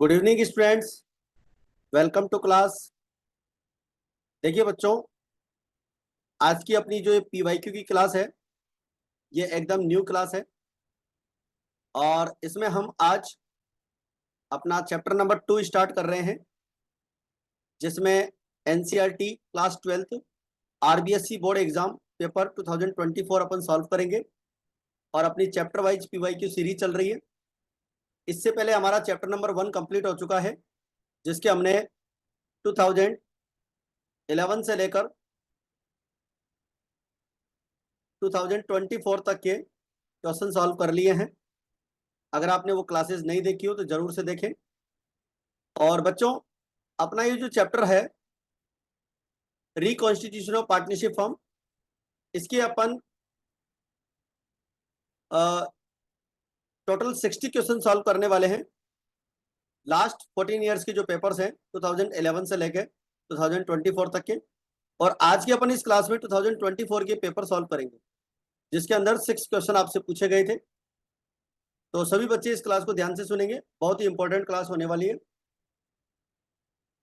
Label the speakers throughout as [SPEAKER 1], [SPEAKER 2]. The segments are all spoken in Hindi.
[SPEAKER 1] Good evening students, welcome to class. देखिए बच्चों, आज की अपनी जो पीवाईक्यू की क्लास है ये एकदम न्यू क्लास है और इसमें हम आज अपना चैप्टर नंबर 2 स्टार्ट कर रहे हैं, जिसमें NCERT class 12th RBSC board exam paper 2024 अपन सॉल्व करेंगे और अपनी चैप्टर वाइज पीवाईक्यू सीरीज चल रही है। इससे पहले हमारा चैप्टर नंबर 1 कंप्लीट हो चुका है, जिसके हमने 2011 से लेकर 2024 तक के क्वेश्चन सॉल्व कर लिए हैं। अगर आपने वो क्लासेस नहीं देखी हो तो जरूर से देखें। और बच्चों, अपना ये जो चैप्टर है रिकॉन्स्टिट्यूशन ऑफ पार्टनरशिप फॉर्म, इसके अपन टोटल 60 क्वेश्चन सॉल्व करने वाले हैं। लास्ट 14 ईयर्स के जो पेपर्स हैं 2011 से लेकर 2024 तक के, और आज के अपन इस क्लास में 2024 के पेपर सॉल्व करेंगे, जिसके अंदर 6 क्वेश्चन आपसे पूछे गए थे। तो सभी बच्चे इस क्लास को ध्यान से सुनेंगे, बहुत ही इंपॉर्टेंट क्लास होने वाली है।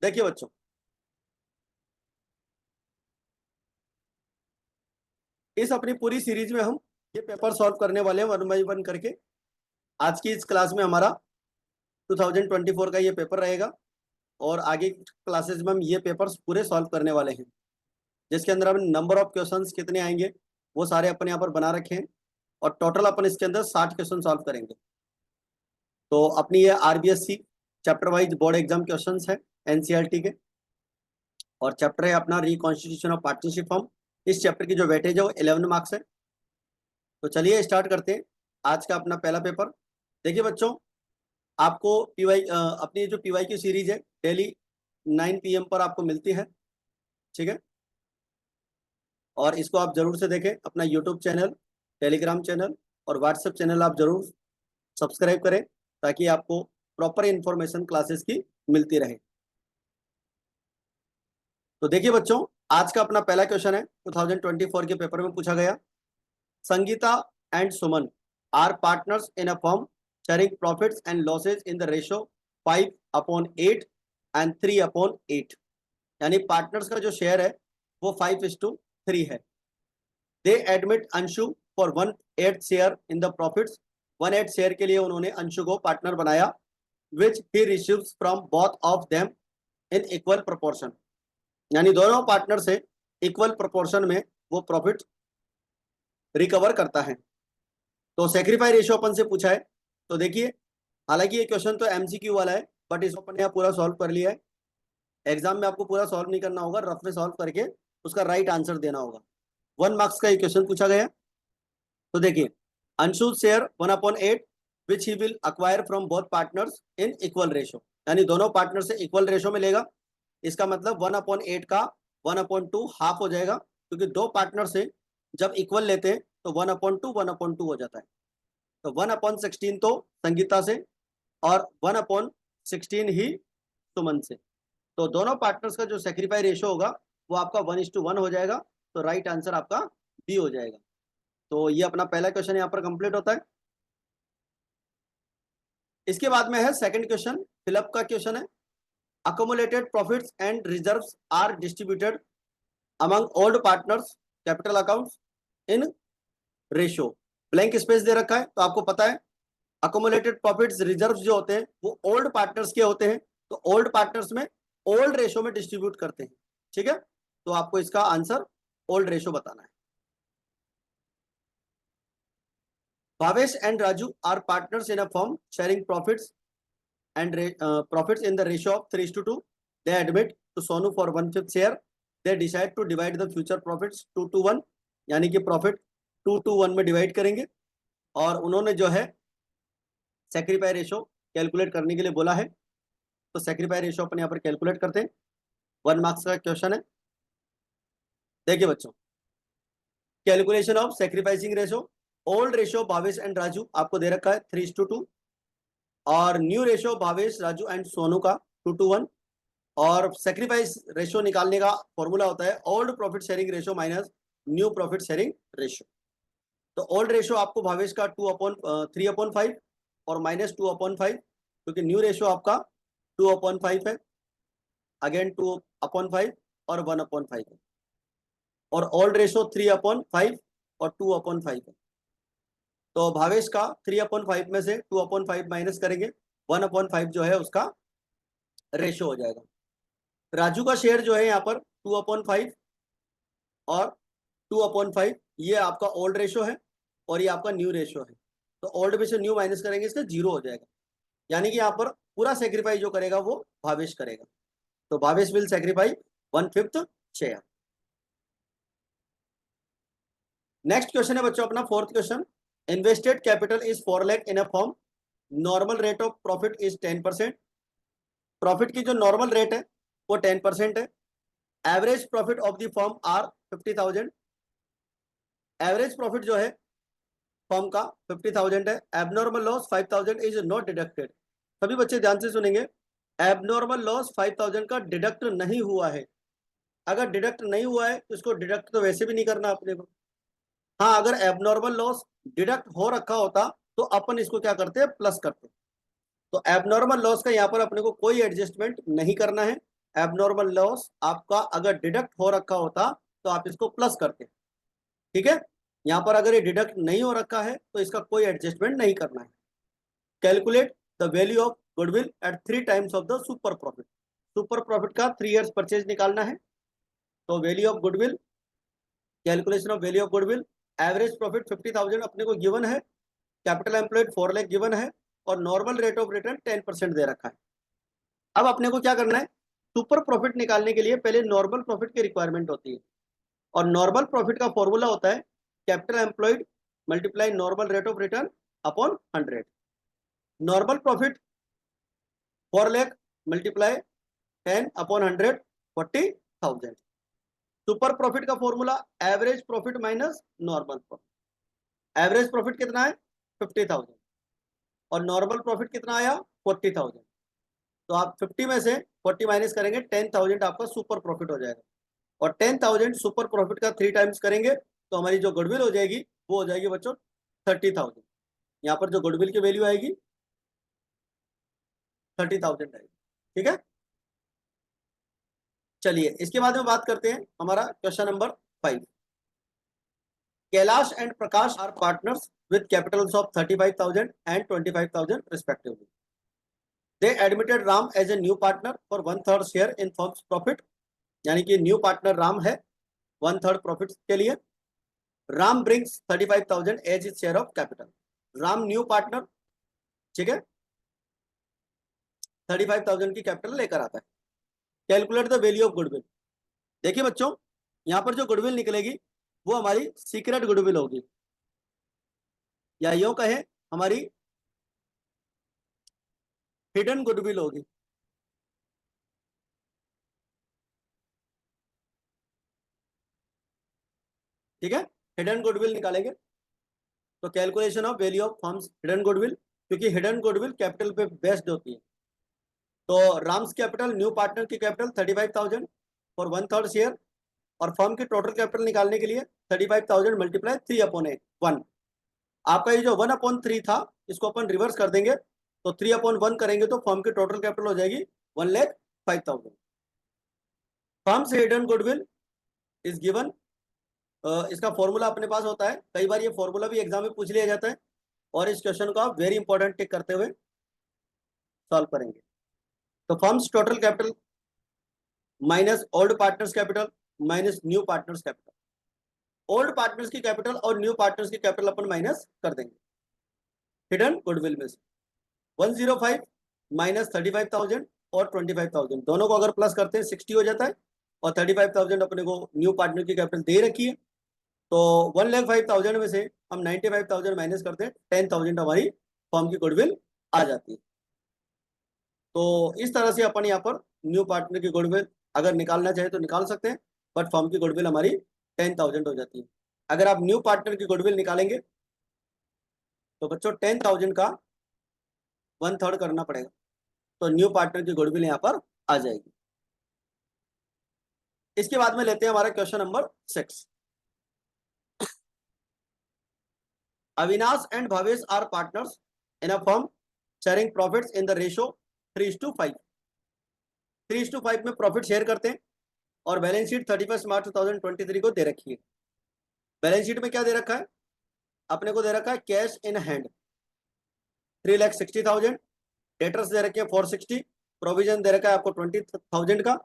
[SPEAKER 1] देखिए बच्चों, इस अपनी पूरी सीरीज में हम ये पेपर सॉल्व करने वाले हैं वन बाई वन करके। आज की इस क्लास में हमारा 2024 का ये पेपर रहेगा और आगे क्लासेस में हम ये पेपर्स पूरे सॉल्व करने वाले हैं, जिसके अंदर हम नंबर ऑफ क्वेश्चंस कितने आएंगे वो सारे अपन यहाँ पर बना रखे हैं और टोटल अपन इसके अंदर 60 क्वेश्चन सॉल्व करेंगे। तो अपनी ये RBSC chapter wise board exam question है एनसीईआरटी के, और चैप्टर है अपना रिकॉन्स्टिट्यूशन ऑफ पार्टनरशिप फॉर्म। इस चैप्टर की जो वेटेज है वो 11 मार्क्स है। तो चलिए स्टार्ट करते हैं आज का अपना पहला पेपर। देखिए बच्चों, आपको अपनी जो पीवाई की सीरीज है डेली 9 PM पर आपको मिलती है, ठीक है। और इसको आप जरूर से देखें। अपना यूट्यूब चैनल, टेलीग्राम चैनल और व्हाट्सएप चैनल आप जरूर सब्सक्राइब करें, ताकि आपको प्रॉपर इंफॉर्मेशन क्लासेस की मिलती रहे। तो देखिए बच्चों, आज का अपना पहला क्वेश्चन है 2024 के पेपर में पूछा गया। Sangeeta and Suman are partners in a firm sharing profits and losses in the ratio 5/8 and 3/8। यानी पार्टनर्स का जो शेयर है वो 5:3 है। They admit Anshu for 1/8 share in the profits. 1/8 share के लिए उन्होंने अंशु को पार्टनर बनाया, which he receives from both of them in equal proportion. यानी दोनों पार्टनर से इक्वल प्रोपोर्शन में वो प्रॉफिट रिकवर करता है। तो सेक्रीफाई रेशियो अपन से पूछा है। तो देखिए, हालांकि ये क्वेश्चन तो एमसीक्यू वाला है, बट इसको अपन ने पूरा सॉल्व कर लिया है। एग्जाम में आपको पूरा सॉल्व नहीं करना होगा, रफ में सॉल्व करके उसका राइट आंसर देना होगा। 1 मार्क्स का ये क्वेश्चन पूछा गया। तो देखिए, Anshu share 1/8 which he will acquire from both partners in equal ratio. यानी दोनों पार्टनर से इक्वल रेशियो में लेगा। इसका मतलब 1/8 का 1/2 हाफ हो जाएगा, क्योंकि दो पार्टनर से जब इक्वल लेते हैं तो 1/2 हो जाता है। तो 1/16 तो संगीता से और 1/16 ही सुमन से। तो दोनों पार्टनर्स का जो सेक्रीफाई रेशियो होगा वो आपका 1:1 हो जाएगा। तो राइट आंसर आपका बी हो जाएगा। तो ये अपना पहला क्वेश्चन यहाँ पर कंप्लीट होता है। इसके बाद में है सेकंड क्वेश्चन, फिलअप का क्वेश्चन है। accumulated profits and reserves are distributed among old partners capital accounts in ratio। Blank space दे रखा है, तो आपको पता है accumulated profits रिजर्व्स जो होते हैं वो ओल्ड पार्टनर्स के होते हैं। तो ओल्ड पार्टनर्स में ओल्ड रेशो में डिस्ट्रीब्यूट करते हैं, ठीक है। तो आपको इसका आंसर ओल्ड रेशो बताना है। Bhavesh and Raju are partners in a firm sharing profits and profits in the ratio of 3:2. They admit to Sonu for 1/5 share. They decide to divide the future profits 2:1, यानी कि प्रॉफिट 2:1 में डिवाइड करेंगे। और उन्होंने जो है सेक्रीफाई रेशो कैलकुलेट करने के लिए बोला है। तो सेक्रीफाई रेशो अपन यहाँ पर कैलकुलेट करते हैं। 1 मार्क्स का क्वेश्चन है। देखिए बच्चों, calculation of sacrificing ratio. Old ratio Bhavesh and Raju आपको दे रखा है 3:2, और new ratio Bhavesh Raju and Sonu का 2:1। और सेक्रीफाइस रेशियो निकालने का फॉर्मूला होता है old profit sharing ratio minus new profit sharing ratio. तो ओल्ड रेशियो आपको भावेश का 3/5 और -2/5, क्योंकि न्यू रेशियो आपका 2/5 है, अगेन 2/5 और 1/5 है, और ओल्ड रेशो 3/5 और 2/5 है। तो भावेश का 3/5 में से 2/5 माइनस करेंगे, 1/5 जो है उसका रेशो हो जाएगा। राजू का शेयर जो है यहाँ पर 2/5 और 2/5, ये आपका ओल्ड रेशो है और ये आपका न्यू रेशो है। तो ओल्ड में से न्यू माइनस करेंगे, इसका 0 हो जाएगा, यानी कि यहाँ पर पूरा सेक्रीफाइस जो करेगा वो भावेश करेगा। तो Bhavesh will sacrifice 1/5 share. Next question है बच्चों अपना fourth question. Invested capital is 4 lakh in a form, normal rate of profit is 10%। Profit की जो नॉर्मल रेट है वो 10% है। Average profit of the form are 50,000। Average profit जो है फॉर्म का 50,000 है। Abnormal loss 5,000 is not deducted. सभी बच्चे ध्यान से सुनेंगे, एबनॉर्मल लॉस 5,000 का डिडक्ट नहीं हुआ है। अगर डिडक्ट नहीं हुआ है तो इसको डिडक्ट तो वैसे भी नहीं करना अपने को। हाँ, अगर एबनॉर्मल लॉस डिडक्ट हो रखा होता तो अपन इसको क्या करते हैं, प्लस करते। तो एबनॉर्मल लॉस का यहाँ पर अपने को कोई एडजस्टमेंट नहीं करना है। एबनॉर्मल लॉस आपका अगर डिडक्ट हो रखा होता तो आप इसको प्लस करते, ठीक है। यहाँ पर अगर ये डिडक्ट नहीं हो रखा है तो इसका कोई एडजस्टमेंट नहीं करना है। Calculate the value of goodwill at 3 times of the super profit. Super profit का 3 इयर्स परचेज निकालना है। तो value of goodwill, calculation of value of goodwill, average profit 50,000 अपने को गिवन है, कैपिटल एम्प्लॉयड 4 लाख गिवन है, और नॉर्मल रेट ऑफ रिटर्न 10% दे रखा है। अब अपने को क्या करना है, सुपर प्रॉफिट निकालने के लिए पहले नॉर्मल प्रॉफिट की रिक्वायरमेंट होती है, और नॉर्मल प्रॉफिट का फॉर्मूला होता है capital employed multiply normal rate of return upon 100। Normal profit 4 lakh multiply 10/100, 40,000। Super profit का formula average profit minus normal profit. Average profit कितना है 50,000 और नॉर्मल प्रॉफिट कितना आया 40,000। तो आप 50 में से 40 माइनस करेंगे, 10,000 आपका सुपर प्रॉफिट हो जाएगा, और 10,000 सुपर प्रॉफिट का 3 टाइम्स करेंगे तो हमारी जो गुडविल हो जाएगी वो हो जाएगी बच्चों 30,000। यहाँ पर जो गुडविल की वैल्यू आएगी 30,000 आएगी, ठीक है। चलिए इसके बाद में बात करते हैं हमारा question number 5। Kailash and Prakash are partners with capitals of 35,000 and 25,000 respectively. They admitted Ram as a new partner for 1/3 share in firm's profit, यानी कि न्यू पार्टनर राम है 1/3 प्रॉफिट के लिए। Ram brings 35,000 as is share of capital. Ram new partner, ठीक है, 35,000 की कैपिटल लेकर आता है। Calculate the value of goodwill. देखिए बच्चों, यहाँ पर जो गुडविल निकलेगी वो हमारी सीक्रेट गुडविल होगी, या यूं कहें हमारी हिडन गुडविल होगी। ठीक है, हिडन गुडविल निकालेंगे तो calculation of value of firms hidden goodwill, क्योंकि हिडन गुडविल कैपिटल पे बेस्ड होती है। तो राम्स कैपिटल न्यू पार्टनर की कैपिटल 35,000 फॉर 1/3 शेयर, और फर्म की टोटल कैपिटल निकालने के लिए 35,000 मल्टीप्लाई 3/1। आपका ये जो 1/3 था इसको अपन रिवर्स कर देंगे, तो 3/1 करेंगे तो फर्म की टोटल कैपिटल हो जाएगी 1,05,000। फर्म से हिडन गुडविल इज गिवन, इसका फॉर्मूला अपने पास होता है, कई बार ये फॉर्मूला भी एग्जाम में पूछ लिया जाता है, और इस क्वेश्चन को आप वेरी इंपॉर्टेंट टिक करते हुए सॉल्व करेंगे। तो firms total capital minus old partners capital minus new partners capital. Old partners की कैपिटल और न्यू पार्टनर्स की कैपिटल अपन माइनस कर देंगे हिडन गुडविल में से। 105 माइनस 35,000 और 25,000 दोनों को अगर प्लस करते हैं 60 हो जाता है, और 35,000 अपने को न्यू पार्टनर की कैपिटल दे रखी है। तो 1,05,000 में से हम 95,000 माइनस करते हैं, 10,000 हमारी फर्म की गुडविल आ जाती है। तो इस तरह से अपन यहाँ पर न्यू पार्टनर की गुडविल अगर निकालना चाहे तो निकाल सकते हैं, बट फर्म की गुडविल हमारी 10,000 हो जाती है। अगर आप न्यू पार्टनर की गुडविल निकालेंगे तो बच्चों 10,000 का 1/3 करना पड़ेगा, तो न्यू पार्टनर की गुडविल यहाँ पर आ जाएगी। इसके बाद में लेते हैं हमारा question number 6। Avinash and Bhavesh are partners in a firm sharing profits in the ratio 3:5। 3:5 में प्रॉफिट शेयर करते हैं और बैलेंस शीट 31 मार्च 2023 को दे रखी है। बैलेंस शीट में क्या दे रखा है? अपने को दे रखा है कैश इन हैंड 3,60,000, डेटर्स दे रखे हैं 460, प्रोविजन दे रखा है आपको 20,000 का,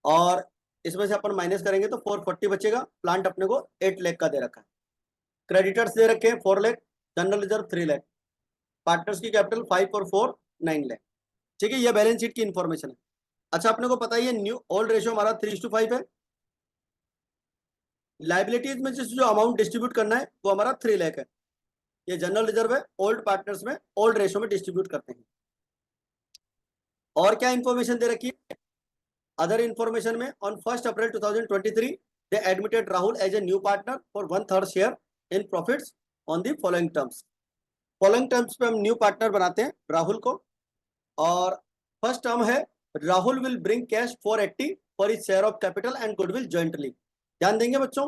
[SPEAKER 1] और इसमें से अपन माइनस करेंगे तो 440 बचेगा। प्लांट अपने को 8 लाख का दे रखा है। क्रेडिटर्स दे रखे हैं 4 lakh, general reserve 3 lakh, partners की कैपिटल 5 और 4 9 लाख। ठीक है, ये बैलेंस शीट की इंफॉर्मेशन है। अच्छा, अपने को पता है ये न्यू ओल्ड रेशियो हमारा 3:5 है। लाइबिलिटीज में जो अमाउंट डिस्ट्रीब्यूट करना है वो हमारा 3 लाख है। ये जनरल रिजर्व है, ओल्ड पार्टनर्स में ओल्ड रेशियो में डिस्ट्रीब्यूट करते हैं। और क्या इंफॉर्मेशन दे रखी है? अदर इंफॉर्मेशन में on 1 April 2023 they admitted Rahul as a new partner for 1/3 share in profits on the following terms. Following terms पे हम न्यू पार्टनर बनाते हैं राहुल को, और फर्स्ट टर्म है Rahul will bring cash 480 for his share of capital and goodwill jointly. ध्यान देंगे बच्चों,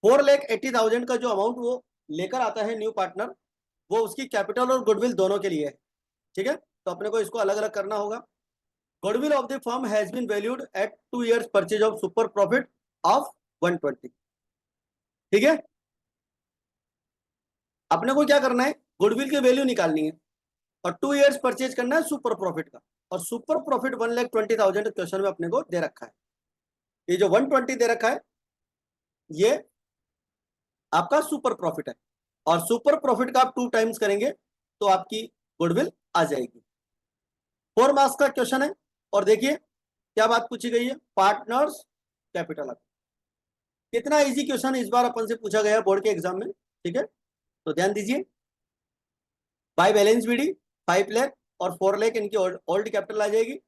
[SPEAKER 1] 4,80,000 का जो अमाउंट वो लेकर आता है न्यू पार्टनर, वो उसकी कैपिटल और गुडविल दोनों के लिए है। ठीक है, तो अपने को इसको अलग अलग करना होगा। Goodwill of the firm has been valued at 2 years purchase of super profit of 120। ठीक है, अपने को क्या करना है? गुडविल की वैल्यू निकालनी है और 2 years परचेज करना है सुपर प्रॉफिट का, और सुपर प्रॉफिट 1,20,000 क्वेश्चन में अपने को दे रखा है। ये जो 120 दे रखा है ये आपका सुपर प्रॉफिट है, और सुपर प्रॉफिट का आप 2 टाइम्स करेंगे तो आपकी गुडविल आ जाएगी। 4 मार्क्स का क्वेश्चन है, और देखिए क्या बात पूछी गई है, पार्टनर्स कैपिटल। कितना इजी क्वेश्चन इस बार अपन से पूछा गया बोर्ड के एग्जाम में। ठीक है, तो ध्यान दीजिए, बाय बैलेंस बीडी 5 लाख और 4 लाख इनकी ओल्ड कैपिटल आ जाएगी।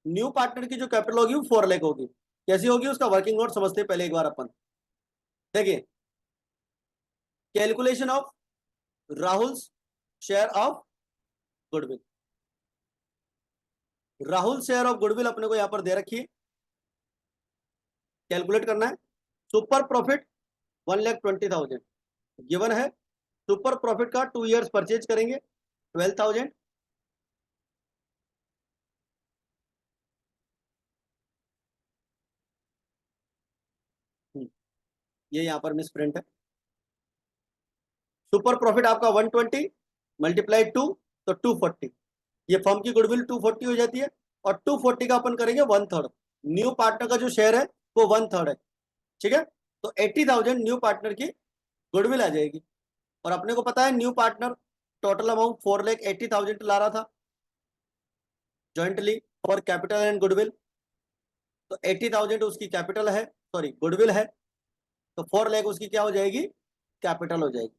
[SPEAKER 1] न्यू पार्टनर की जो कैपिटल होगी वो 4 लाख होगी। कैसी होगी उसका वर्किंग नोट समझते हैं पहले एक बार अपन। देखिए, calculation of Rahul share of goodwill. Rahul share of goodwill अपने को यहां पर दे रखी है, कैलकुलेट करना है। सुपर प्रॉफिट 1,20,000 गिवन है, सुपर प्रॉफिट का 2 years परचेज करेंगे 12,000, ये यहां पर मिस प्रिंट है। सुपर प्रॉफिट आपका 120 मल्टीप्लाई 2 तो 240, ये फर्म की गुडविल 240 हो जाती है, और 240 का अपन करेंगे 1/3। न्यू पार्टनर का जो शेयर है वो 1/3 है। ठीक है, तो 80,000 न्यू पार्टनर की गुडविल आ जाएगी। और अपने को पता है न्यू पार्टनर टोटल अमाउंट 4,80,000 ला रहा था jointly for capital and goodwill, तो 80,000 उसकी कैपिटल है, सॉरी गुडविल है, तो 4 लाख उसकी क्या हो जाएगी? कैपिटल हो जाएगी।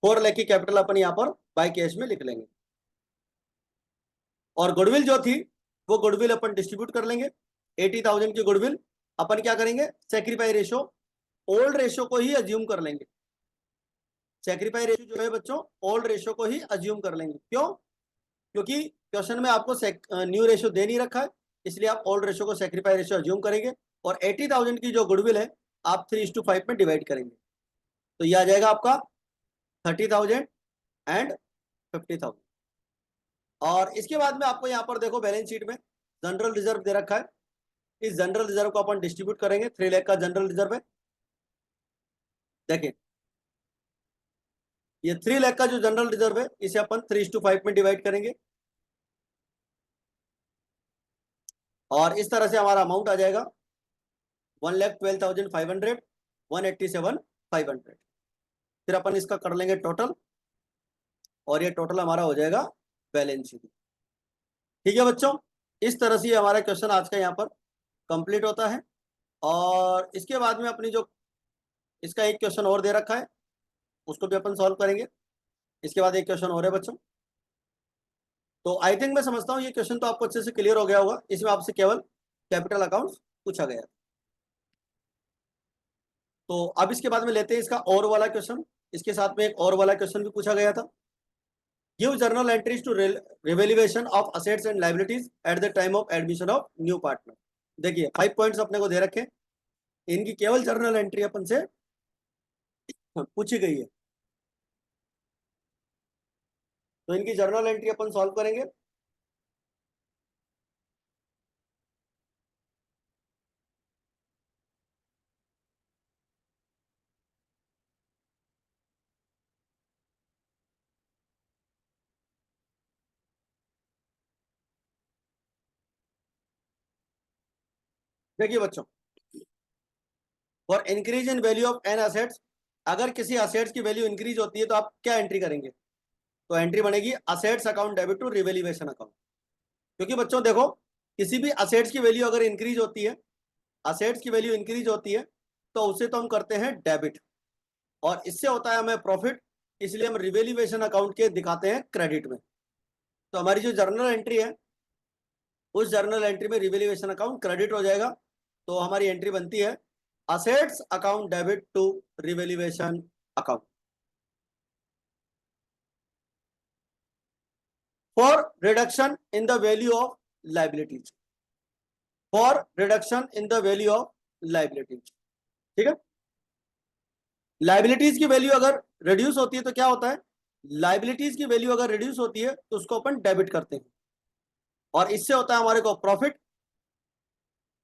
[SPEAKER 1] 4 लाख की कैपिटल अपन यहाँ पर बाय कैश में लिख लेंगे, और गुडविल जो थी वो गुडविल अपन डिस्ट्रीब्यूट कर लेंगे। 80,000 की गुडविल अपन क्या करेंगे? सेक्रीफाई रेशो ओल्ड रेशो को ही अज्यूम कर लेंगे। सेक्रीफाई रेशो जो है बच्चों ओल्ड रेशो को ही अज्यूम कर लेंगे। क्यों? क्योंकि क्वेश्चन में आपको न्यू रेशो दे नहीं रखा है, इसलिए आप ओल्ड रेशो को सेक्रीफाई रेशो अज्यूम करेंगे, और 80,000 की जो गुडविल है आप 3:5 में डिवाइड करेंगे, तो ये आ जाएगा आपका 30,000 एंड 50,000। और इसके बाद में आपको यहाँ पर देखो बैलेंस शीट में जनरल रिजर्व दे रखा है। इस जनरल रिजर्व को अपन डिस्ट्रीब्यूट करेंगे, 3 लाख का जनरल रिजर्व है। देखिए, ये 3 लाख का जो जनरल रिजर्व है इसे अपन 3:5 में डिवाइड करेंगे, और इस तरह से हमारा अमाउंट आ जाएगा 1,12,500, 187,500। फिर अपन इसका कर लेंगे टोटल, और ये टोटल हमारा हो जाएगा बैलेंस शीट। ठीक है बच्चों, इस तरह से हमारा क्वेश्चन आज का यहाँ पर कंप्लीट होता है। और इसके बाद में अपनी जो इसका एक क्वेश्चन और दे रखा है उसको भी अपन सॉल्व करेंगे। इसके बाद एक क्वेश्चन और है बच्चों, तो आई थिंक मैं समझता हूँ ये क्वेश्चन तो आपको अच्छे से क्लियर हो गया होगा। इसमें आपसे केवल कैपिटल अकाउंट्स पूछा गया। तो अब इसके बाद में लेते हैं इसका और वाला क्वेश्चन। इसके साथ में एक और वाला क्वेश्चन भी पूछा गया था, give journal entries to revaluation of assets and liabilities at the time of admission of new partner. देखिए 5 पॉइंट्स अपने को दे रखे, इनकी केवल जर्नल एंट्री अपन से पूछी गई है, तो इनकी जर्नल एंट्री अपन सॉल्व करेंगे। देखिए बच्चों, for increase in value of an assets, अगर किसी असेट्स की वैल्यू इंक्रीज होती है तो आप क्या एंट्री करेंगे? तो एंट्री बनेगी assets account debit to revaluation account. क्योंकि बच्चों देखो, किसी भी असेट्स की वैल्यू अगर इंक्रीज होती है, असेट्स की वैल्यू इंक्रीज होती है, तो उसे तो हम करते हैं डेबिट, और इससे होता है हमें प्रॉफिट, इसलिए हम रिवैल्यूएशन अकाउंट के दिखाते हैं क्रेडिट में। तो हमारी जो जर्नल एंट्री है, उस जर्नल एंट्री में रिवैल्यूएशन अकाउंट क्रेडिट हो जाएगा। तो हमारी एंट्री बनती है assets account debit to revaluation account. For reduction in the value of liabilities, for reduction in the value of liabilities, ठीक है। लाइबिलिटीज की वैल्यू अगर रिड्यूस होती है तो क्या होता है? लाइबिलिटीज की वैल्यू अगर रिड्यूस होती है तो उसको अपन डेबिट करते हैं, और इससे होता है हमारे को प्रॉफिट,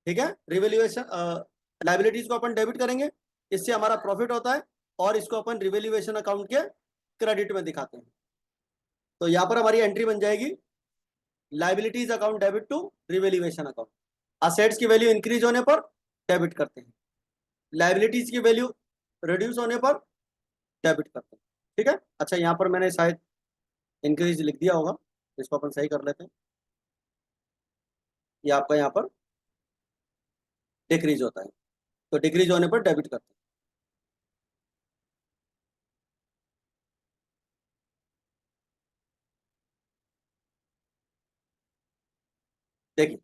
[SPEAKER 1] ठीक है। रिवैल्यूएशन लाइबिलिटीज को अपन डेबिट करेंगे, इससे हमारा प्रॉफिट होता है, और इसको अपन रिवैल्यूएशन अकाउंट के क्रेडिट में दिखाते हैं। तो यहां पर हमारी एंट्री बन जाएगी liabilities account debit to revaluation account. Assets की वैल्यू इंक्रीज होने पर डेबिट करते हैं, लाइबिलिटीज की वैल्यू रिड्यूस होने पर डेबिट करते हैं, ठीक है। अच्छा, यहाँ पर मैंने शायद इंक्रीज लिख दिया होगा, इसको अपन सही कर लेते हैं। ये आपका यहाँ पर डिक्रीज होता है, तो डिक्रीज होने पर डेबिट करते हैं। देखिए,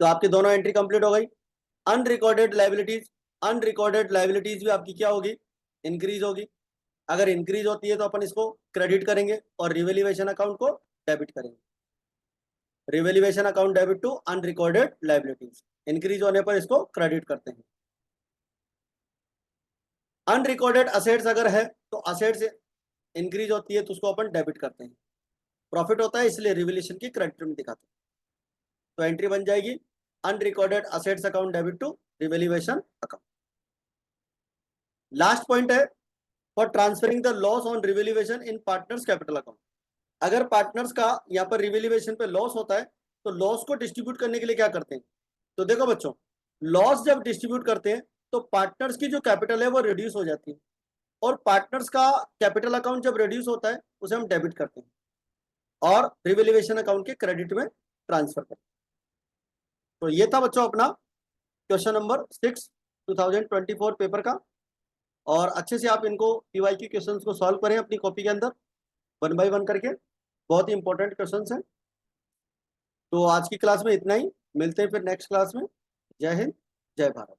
[SPEAKER 1] तो आपकी दोनों एंट्री कंप्लीट हो गई। अनरिकॉर्डेड लाइबिलिटीज, अनरिकॉर्डेड लाइबिलिटीज भी आपकी क्या होगी? इंक्रीज होगी। अगर इंक्रीज होती है तो अपन इसको क्रेडिट करेंगे और रिवैल्यूएशन अकाउंट को डेबिट करेंगे। Revaluation account debit to unrecorded liabilities, increase होने पर इसको क्रेडिट करते हैं। अनरिकॉर्डेड असेट्स अगर है तो असेट्स इंक्रीज होती है तो उसको अपन डेबिट करते हैं, प्रॉफिट होता है इसलिए रिवैल्यूएशन की क्रेडिट में दिखाते हैं। तो एंट्री बन जाएगी unrecorded assets account debit to revaluation account. Last point है for transferring the loss on revaluation in partners capital account. अगर पार्टनर्स का यहाँ पर रिवैल्यूएशन पे लॉस होता है तो लॉस को डिस्ट्रीब्यूट करने के लिए क्या करते हैं? तो देखो बच्चों, लॉस जब डिस्ट्रीब्यूट करते हैं तो पार्टनर्स की जो कैपिटल है वो रिड्यूस हो जाती है, और पार्टनर्स का कैपिटल अकाउंट जब रिड्यूस होता है उसे हम डेबिट करते हैं और रिवैल्यूएशन अकाउंट के क्रेडिट में ट्रांसफर करते हैं। तो ये था बच्चों अपना क्वेश्चन नंबर 6 2024 पेपर का, और अच्छे से आप इनको पीवाईक्यू क्वेश्चंस को सॉल्व करें अपनी कॉपी के अंदर 1 बाय 1 करके, बहुत ही इंपॉर्टेंट क्वेश्चंस हैं। तो आज की क्लास में इतना ही, मिलते हैं फिर नेक्स्ट क्लास में। जय हिंद, जय भारत।